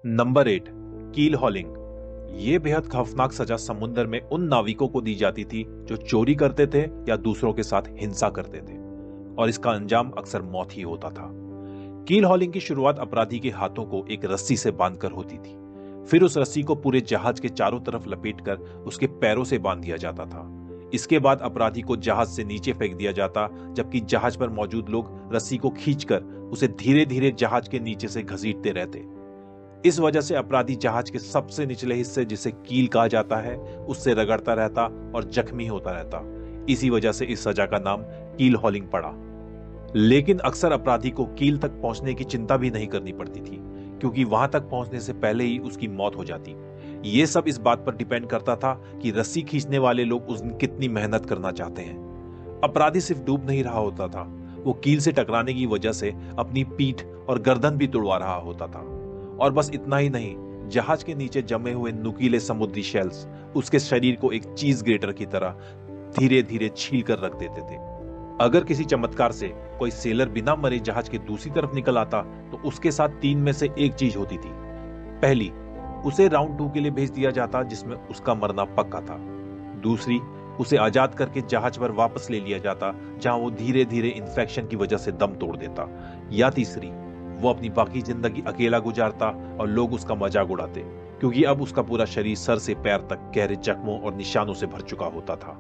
Number 8, कील हॉलिंग। ये बेहद खौफनाक सजा समुद्र में उन नाविकों को दी जाती थी जो चोरी करते थे या दूसरों के साथ हिंसा करते थे, और इसका अंजाम अक्सर मौत ही होता था। कील हॉलिंग की शुरुआत अपराधी के हाथों को एक रस्सी से बांधकर होती थी। फिर उस रस्सी को पूरे जहाज के चारों तरफ लपेटकर उसके पैरों से बांध दिया जाता था। इसके बाद अपराधी को जहाज से नीचे फेंक दिया जाता, जबकि जहाज पर मौजूद लोग रस्सी को खींचकर उसे धीरे धीरे जहाज के नीचे से घसीटते रहते। इस वजह से अपराधी जहाज के सबसे निचले हिस्से, जिसे कील कहा जाता है, उससे रगड़ता रहता और जख्मी होता रहता। इसी वजह से इस सजा का नाम कील हॉलिंग पड़ा। लेकिन अक्सर अपराधी को कील तक पहुंचने की चिंता भी नहीं करनी पड़ती थी, क्योंकि वहां तक पहुंचने से पहले ही उसकी मौत हो जाती। ये सब इस बात पर डिपेंड करता था कि रस्सी खींचने वाले लोग उस दिन कितनी मेहनत करना चाहते हैं। अपराधी सिर्फ डूब नहीं रहा होता था, वो कील से टकराने की वजह से अपनी पीठ और गर्दन भी तुड़वा रहा होता था। और बस इतना ही नहीं, जहाज के नीचे जमे हुए नुकीले समुद्री शेल्स उसके शरीर को एक चीज ग्रेटर की तरह धीरे धीरे छील कर रख देते थे। अगर किसी चमत्कार से कोई सेलर बिना मरे जहाज के दूसरी तरफ निकल आता, तो उसके साथ 3 में से एक चीज होती थी। पहली, उसे राउंड 2 के लिए भेज दिया जाता, जिसमें उसका मरना पक्का था। दूसरी, उसे आजाद करके जहाज पर वापस ले लिया जाता, जहां वो धीरे धीरे इन्फेक्शन की वजह से दम तोड़ देता। या तीसरी, वो अपनी बाकी जिंदगी अकेला गुजारता और लोग उसका मजाक उड़ाते, क्योंकि अब उसका पूरा शरीर सर से पैर तक गहरे जख्मों और निशानों से भर चुका होता था।